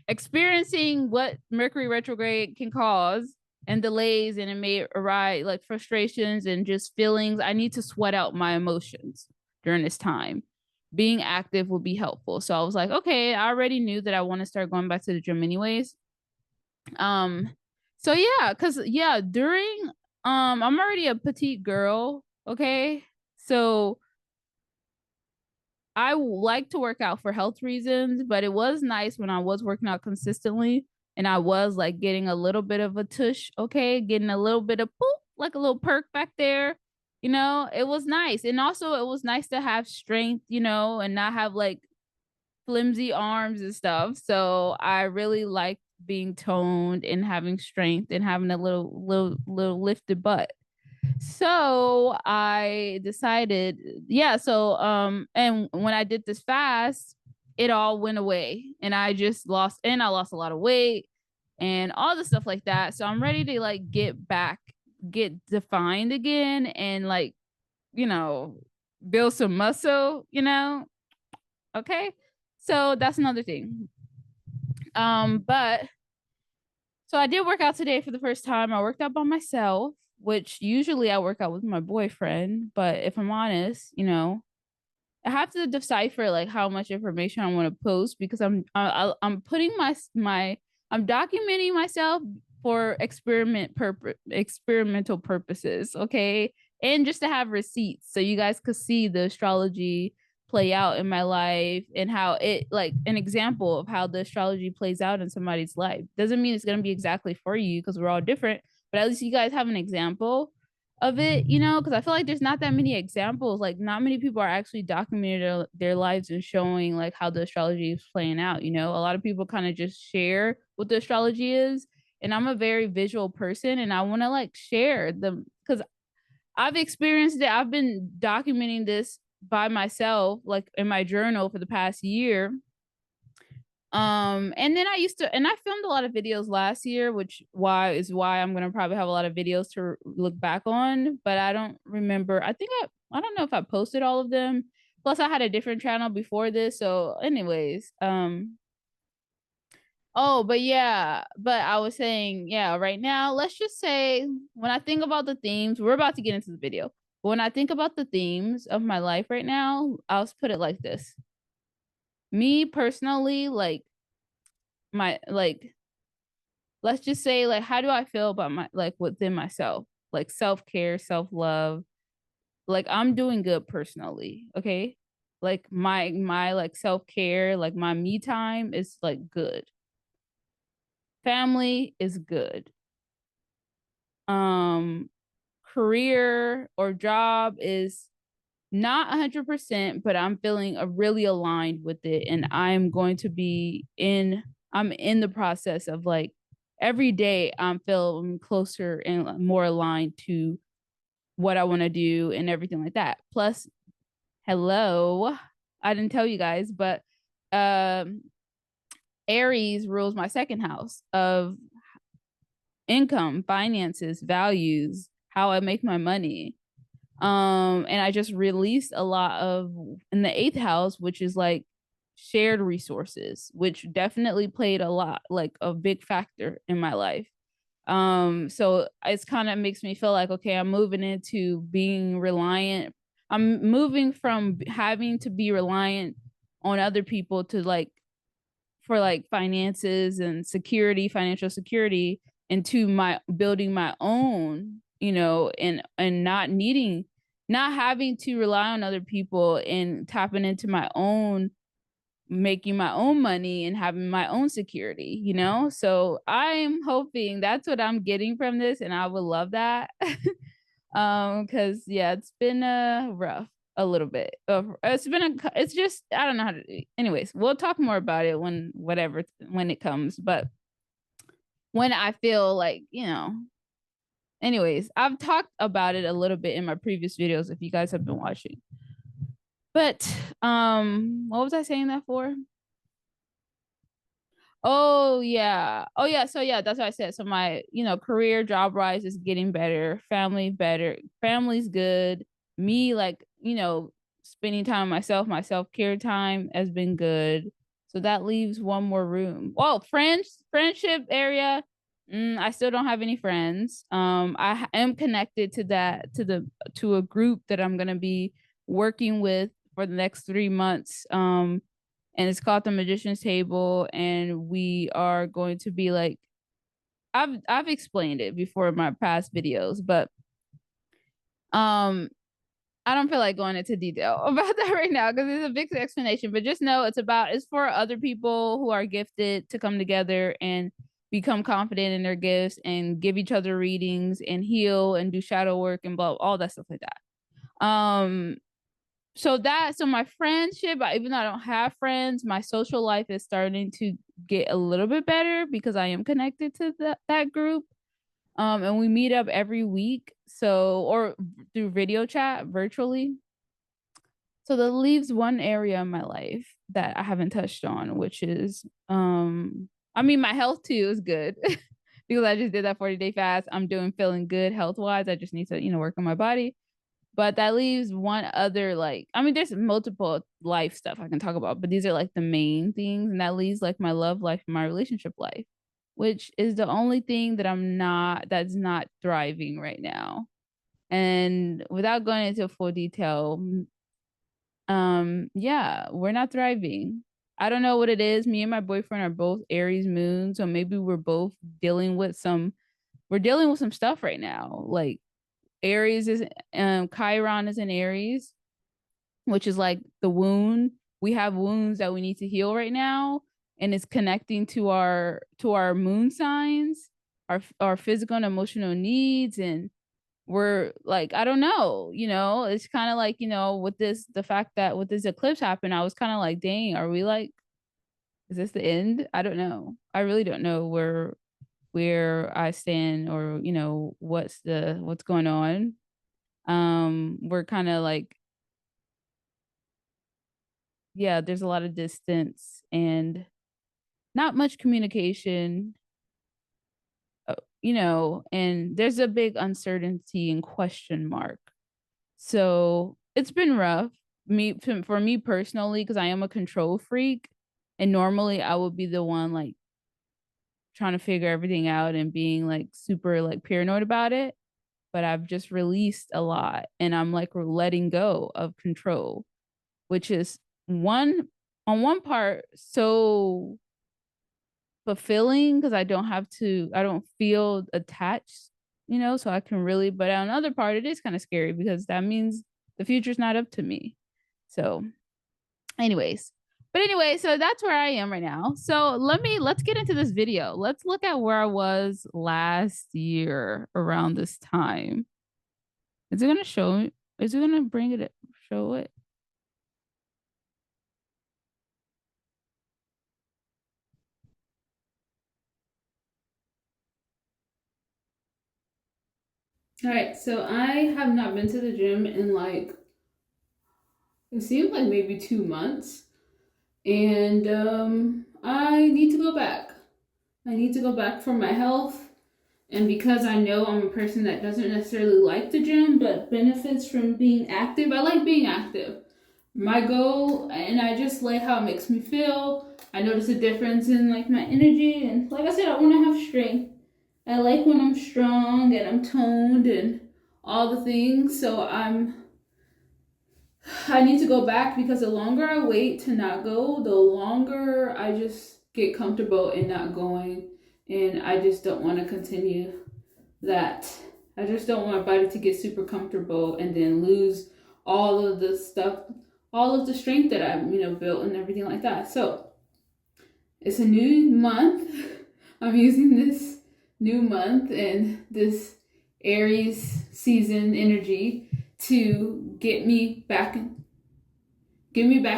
S2: experiencing what Mercury retrograde can cause and delays, and it may arise like frustrations and just feelings. I need to sweat out my emotions during this time. Being active will be helpful. So I was like, okay, I already knew that I want to start going back to the gym anyways. So yeah, because yeah, during I'm already a petite girl, okay? So I like to work out for health reasons, but it was nice when I was working out consistently and I was like getting a little bit of a tush, okay, getting a little bit of boop, like a little perk back there. It was nice. And also it was nice to have strength, and not have like flimsy arms and stuff. So I really liked being toned and having strength and having a little lifted butt. So I decided, yeah. So and when I did this fast, it all went away, and I lost a lot of weight and all the stuff like that. So I'm ready to like get defined again, and like build some muscle. Okay. So that's another thing. But so I did work out today for the first time. I worked out by myself, which usually I work out with my boyfriend. But if I'm honest, I have to decipher like how much information I want to post, because I'm putting I'm documenting myself for experimental purposes, okay, and just to have receipts so you guys could see the astrology play out in my life, and how it, like, an example of how the astrology plays out in somebody's life. Doesn't mean it's going to be exactly for you, because we're all different, but at least you guys have an example of it, because I feel like there's not that many examples. Like, not many people are actually documenting their lives and showing like how the astrology is playing out. A lot of people kind of just share what the astrology is, and I'm a very visual person, and I want to like share them because I've experienced it. I've been documenting this by myself, like in my journal for the past year. And then I filmed a lot of videos last year, which is why I'm gonna probably have a lot of videos to look back on, but I don't remember. I don't know if I posted all of them. Plus I had a different channel before this. So anyways, oh, but yeah, but I was saying, yeah, right now, let's just say when I think about the themes, we're about to get into the video. But when I think about the themes of my life right now, I'll put it like this. Me personally, like let's just say, like, how do I feel about my, like, within myself, like self-care, self-love, like I'm doing good personally, okay, like my like self-care, like my me time is like good, family is good, career or job is not 100%, but I'm feeling really aligned with it, and I'm in the process of like every day I'm feeling closer and more aligned to what I want to do and everything like that. Plus, hello, I didn't tell you guys, but Aries rules my second house of income, finances, values, how I make my money. And I just released a lot of in the eighth house, which is like shared resources, which definitely played a lot, like a big factor in my life. So it's kind of makes me feel like, okay, I'm moving into being reliant. I'm moving from having to be reliant on other people to like for like finances and security, financial security, into my building my own, and not having to rely on other people, and tapping into my own, making my own money and having my own security, So I'm hoping that's what I'm getting from this, and I would love that. Because yeah, it's been rough a little bit. It's just, I don't know how to. Anyways, we'll talk more about it when it comes. But when I feel like, anyways, I've talked about it a little bit in my previous videos if you guys have been watching. But what was I saying that for? Oh yeah. Oh yeah. So yeah, that's what I said. So my, career, job rise is getting better, better, family's good. Me, like, spending time with myself, my self-care time has been good. So that leaves one more room. Well, friendship area. I still don't have any friends. I am connected to to a group that I'm gonna be working with for the next 3 months. And it's called the Magician's Table, and we are going to be like, I've explained it before in my past videos, but um I don't feel like going into detail about that right now because it's a big explanation, but just know it's for other people who are gifted to come together and become confident in their gifts and give each other readings and heal and do shadow work and blah, all that stuff like that. So my friendship, even though I don't have friends, my social life is starting to get a little bit better because I am connected to that group. And we meet up every week, or through video chat virtually. So that leaves one area in my life that I haven't touched on, which is my health too is good because I just did that 40-day fast. I'm feeling good health wise. I just need to, work on my body. But that leaves one other, there's multiple life stuff I can talk about, but these are like the main things. And that leaves like my love life and my relationship life, which is the only thing that's not thriving right now. And without going into full detail, we're not thriving. I don't know what it is. Me and my boyfriend are both Aries moon, so maybe we're both dealing with some stuff right now. Like Aries is Chiron is in Aries, which is like the wound. We have wounds that we need to heal right now, and it's connecting to our moon signs, our physical and emotional needs, and we're like, I don't know, it's kind of like, with the fact that with this eclipse happened, I was kind of like, dang, are we like, is this the end? I don't know. I really don't know where I stand, or what's going on. We're kind of like, yeah, there's a lot of distance and not much communication, and there's a big uncertainty and question mark. So it's been rough for me personally, because I am a control freak, and normally I would be the one like trying to figure everything out and being like super like paranoid about it. But I've just released a lot, and I'm like letting go of control, which is on one part so fulfilling because I don't feel attached, so I can really, but on another part, it is kind of scary because that means the future's not up to me. So, anyways, so that's where I am right now. So let's get into this video. Let's look at where I was last year around this time. Is it gonna show? Is it gonna show it? All right, so I have not been to the gym in like, it seems like maybe 2 months, and I need to go back. I need to go back for my health, and because I know I'm a person that doesn't necessarily like the gym but benefits from being active. I like being active. My goal, and I just like how it makes me feel. I notice a difference in like my energy, and like I said, I want to have strength. I like when I'm strong and I'm toned and all the things. So I need to go back because the longer I wait to not go, the longer I just get comfortable in not going. And I just don't want to continue that. I just don't want my body to get super comfortable and then lose all of the stuff, all of the strength that I've, built and everything like that. So it's a new month. I'm using this new month and this Aries season energy to get me back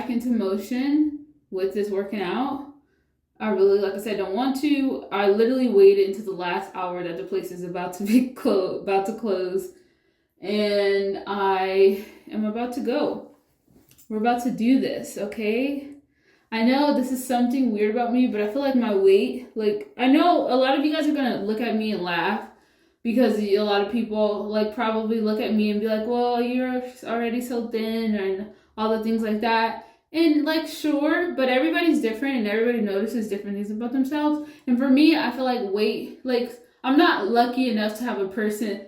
S2: into motion with this working out. I really, like I said, don't want to. I literally waited until the last hour that the place is about to close, and I am about to go. We're about to do this, okay? I know this is something weird about me, but I feel like my weight, like, I know a lot of you guys are gonna look at me and laugh because a lot of people like probably look at me and be like, well, you're already so thin and all the things like that.
S1: And like, sure, but everybody's different and everybody notices different things about themselves. And for me, I feel like weight, like, I'm not lucky enough to have to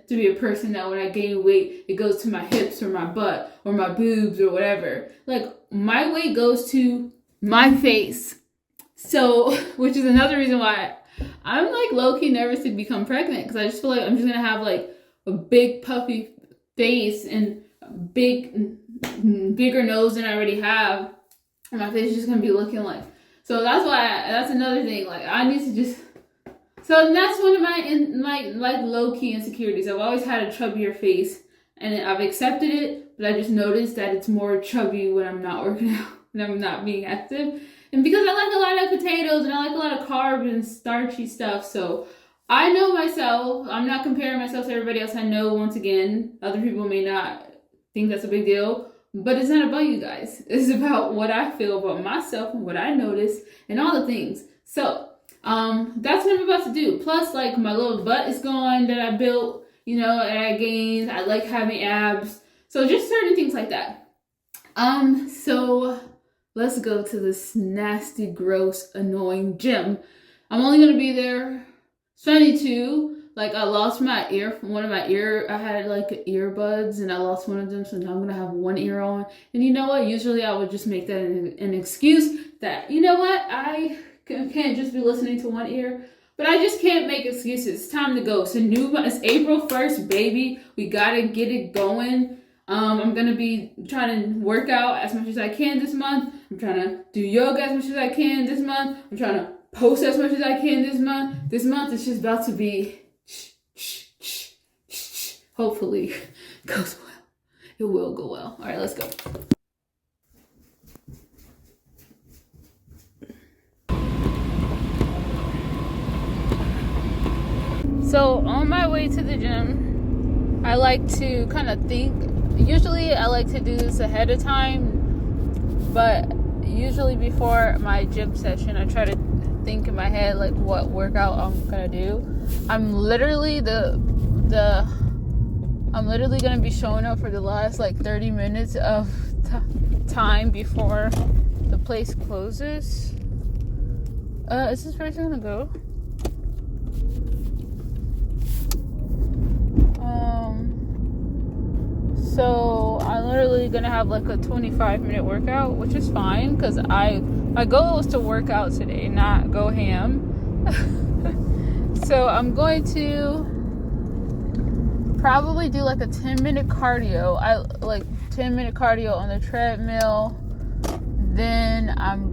S1: be a person that when I gain weight, it goes to my hips or my butt or my boobs or whatever. Like, my weight goes to my face. So, which is another reason why I'm like low key nervous to become pregnant, because I just feel like I'm just gonna have like a big puffy face and bigger nose than I already have, and my face is just gonna be looking like. So that's another thing. Like, I need to just. So that's one of my like low key insecurities. I've always had a chubbier face, and I've accepted it, but I just noticed that it's more chubby when I'm not working out and I'm not being active. And because I like a lot of potatoes and I like a lot of carbs and starchy stuff, so I know myself. I'm not comparing myself to everybody else. I know, once again, other people may not think that's a big deal, but it's not about you guys. It's about what I feel about myself and what I notice and all the things. So, that's what I'm about to do. Plus, like, my little butt is gone that I built, and I gained. I like having abs. So just certain things like that. So let's go to this nasty, gross, annoying gym. I'm only gonna be there 22. Like, I lost my ear from one of my ear. I had like earbuds and I lost one of them, so now I'm gonna have one ear on. And you know what? Usually I would just make that an excuse that, you know what, I can't just be listening to one ear. But I just can't make excuses. It's time to go. It's April 1st, baby. We gotta get it going. I'm gonna be trying to work out as much as I can this month. I'm trying to do yoga as much as I can this month. I'm trying to post as much as I can this month. This month is just about to be hopefully goes well. It will go well. All right, let's go. So on my way to the gym, I like to kind of think. Usually I like to do this ahead of time, but usually before my gym session, I try to think in my head like what workout I'm gonna do. I'm literally gonna be showing up for the last like 30 minutes of time before the place closes. Is this person gonna go? So I'm literally gonna have like a 25-minute workout, which is fine because my goal was to work out today, not go ham. So I'm going to probably do like a 10-minute cardio. I like 10-minute cardio on the treadmill. Then I'm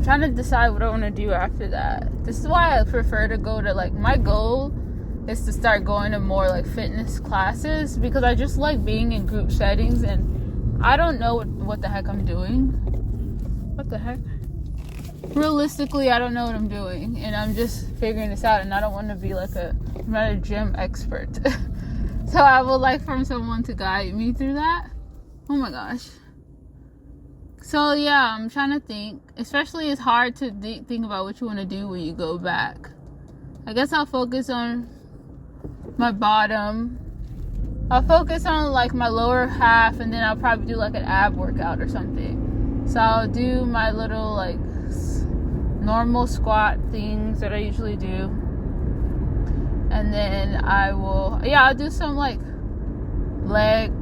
S1: trying to decide what I want to do after that. This is why I prefer to go to, like, my goal is to start going to more like fitness classes, because I just like being in group settings and I don't know what the heck I'm doing. What the heck? Realistically, I don't know what I'm doing, and I'm just figuring this out, and I don't want to be like I'm not a gym expert. So I would like for someone to guide me through that. Oh my gosh. So yeah, I'm trying to think. Especially, it's hard to think about what you want to do when you go back. I guess I'll focus on my bottom. I'll focus on like my lower half, and then I'll probably do like an ab workout or something. So I'll do my little like normal squat things that I usually do, and then I'll do some like leg,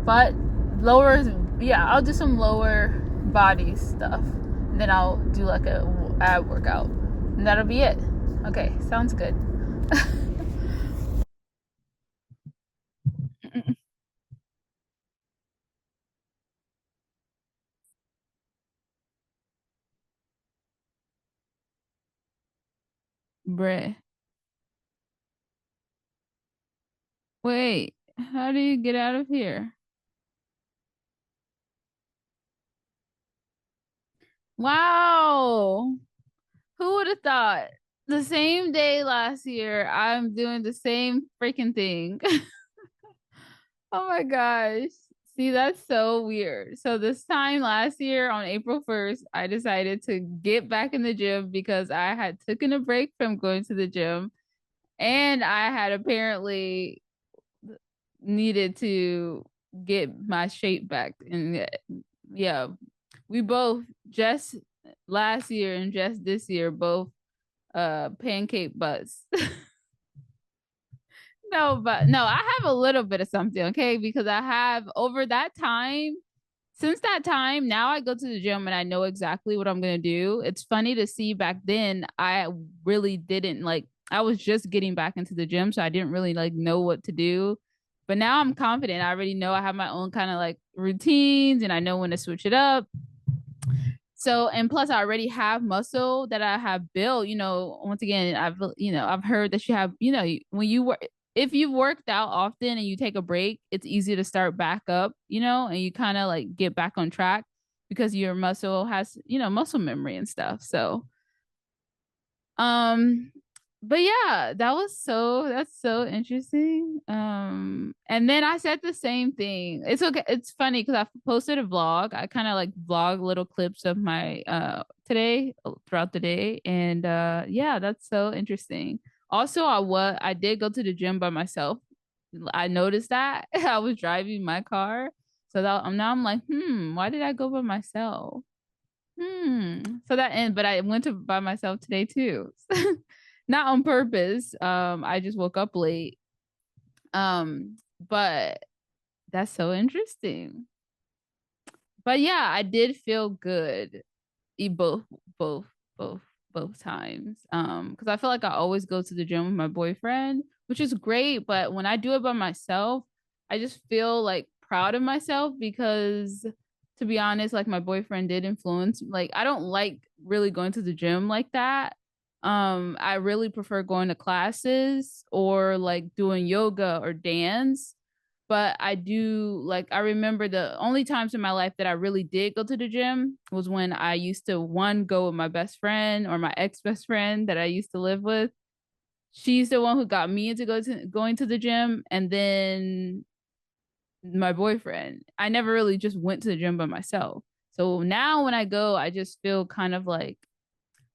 S1: butt, I'll do some lower body stuff, and then I'll do like a ab workout, and that'll be it. Okay, sounds good. Bruh. Wait, how do you get out of here? Wow. Who would have thought? The same day last year, I'm doing the same freaking thing. Oh my gosh. See, that's so weird. So this time last year on April 1st, I decided to get back in the gym because I had taken a break from going to the gym, and I had apparently needed to get my shape back. And
S2: Yeah, we both just last year and just this year both pancake butts. No, but no, I have a little bit of something, okay? Because I have over that time, since that time, now I go to the gym and I know exactly what I'm gonna do. It's funny to see back then I really didn't like I was just getting back into the gym, so I didn't really like know what to do. But now I'm confident. I already know I have my own kind of like routines and I know when to switch it up. So, and plus I already have muscle that I have built, once again, I've heard that you have, when you work, if you've worked out often and you take a break, it's easy to start back up, and you kind of like get back on track because your muscle has, muscle memory and stuff. So, um, but yeah, that's so interesting. And then I said the same thing. It's okay. It's funny because I posted a vlog. I kind of like vlog little clips of my today throughout the day. And yeah, that's so interesting. Also, I did go to the gym by myself. I noticed that I was driving my car. So now I'm like, why did I go by myself? So but I went to by myself today too. Not on purpose. I just woke up late. But that's so interesting. But yeah, I did feel good. Both, both, both, both times. Because I feel like I always go to the gym with my boyfriend, which is great. But when I do it by myself, I just feel like proud of myself because to be honest, like my boyfriend did influence. Like I don't like really going to the gym like that. I really prefer going to classes or like doing yoga or dance. But I do like I remember the only times in my life that I really did go to the gym was when I used to one go with my best friend or my ex best friend that I used to live with. She's the one who got me into going to the gym, and then my boyfriend. I never really just went to the gym by myself. So now when I go, I just feel kind of like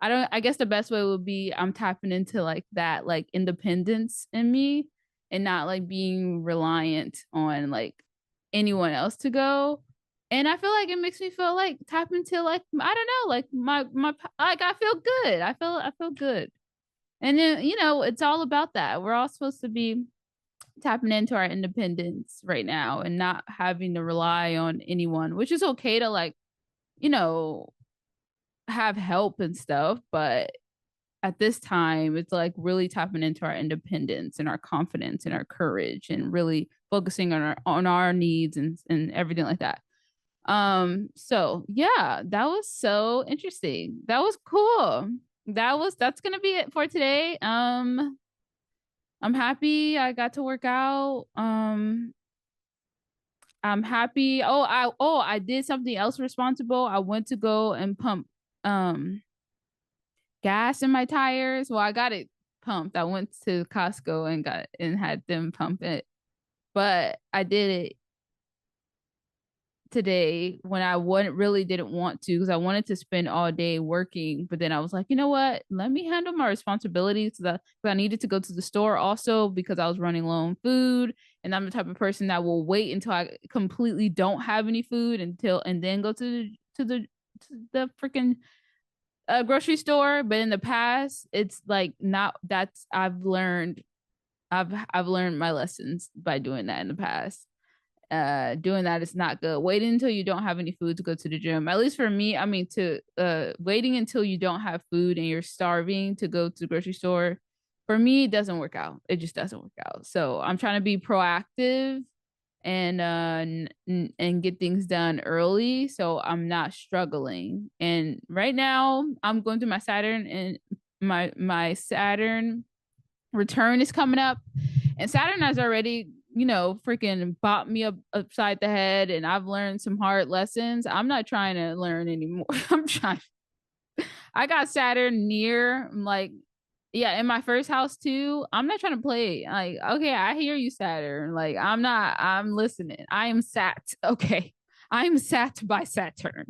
S2: I guess the best way would be I'm tapping into like that like independence in me and not like being reliant on like anyone else to go. And I feel like it makes me feel like tap into like I don't know, like my like I feel good. I feel good. And then, it's all about that. We're all supposed to be tapping into our independence right now and not having to rely on anyone, which is okay to like, you know, have help and stuff, but at this time it's like really tapping into our independence and our confidence and our courage and really focusing on our needs and everything like that. So yeah, that was so interesting. That was cool. That's gonna be it for today. I'm happy I got to work out. I'm happy. I did something else responsible. I went to go and pump um gas in my tires. Well, I got it pumped. I went to Costco and had them pump it. But I did it today when I really didn't want to because I wanted to spend all day working. But then I was like, you know what? Let me handle my responsibilities because I needed to go to the store also because I was running low on food. And I'm the type of person that will wait until I completely don't have any food and then go to the freaking grocery store. But in the past, it's like not that's I've learned my lessons by doing that in the past. Doing that is not good. Waiting until you don't have any food to go to the gym. At least for me, I mean to waiting until you don't have food and you're starving to go to the grocery store. For me, it doesn't work out. It just doesn't work out. So I'm trying to be proactive and get things done early so I'm not struggling. And right now I'm going through my Saturn and my Saturn return is coming up and Saturn has already freaking bopped me upside the head and I've learned some hard lessons. I'm not trying to learn anymore. I got Saturn near like yeah, in my first house too. I'm not trying to play. Like, okay, I hear you, Saturn. Like, I'm listening. I am sat. Okay. I'm sat by Saturn.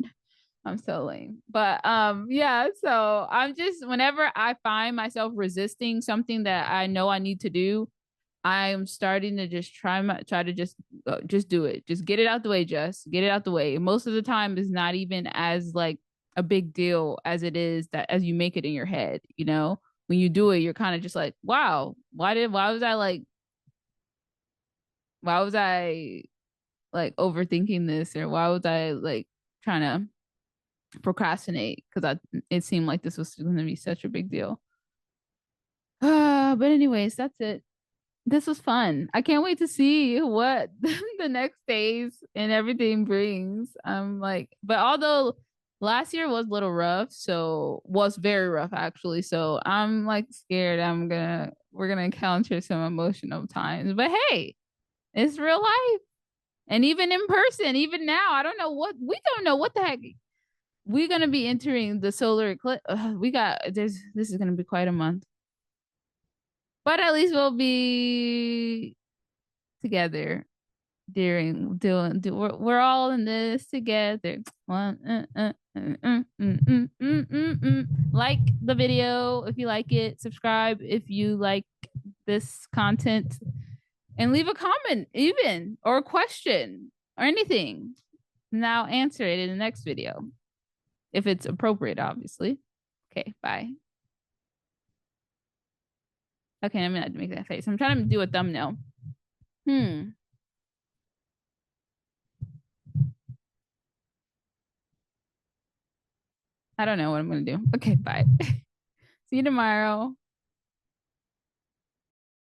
S2: I'm so lame. But yeah, so I'm just whenever I find myself resisting something that I know I need to do, I'm starting to just try to just do it. Just get it out the way, just get it out the way. Most of the time is not even as like a big deal as it is that as you make it in your head, you know? When you do it, you're kind of just like, wow, why was I like overthinking this, or why was I like trying to procrastinate? Because it seemed like this was going to be such a big deal. But anyways, that's it. This was fun. I can't wait to see what the next days and everything brings. I'm like, but although last year was a little rough, so was very rough actually. So I'm like scared we're gonna encounter some emotional times. But hey, it's real life. And even in person, even now, we don't know what the heck we're gonna be entering the solar eclipse. This is gonna be quite a month. But at least we'll be together during doing we're all in this together. Like the video if you like it, subscribe if you like this content, and leave a comment even or a question or anything, and I'll answer it in the next video if it's appropriate, obviously. Okay, bye. Okay, I'm gonna make that face. I'm trying to do a thumbnail. I don't know what I'm gonna do. Okay, bye. See you tomorrow.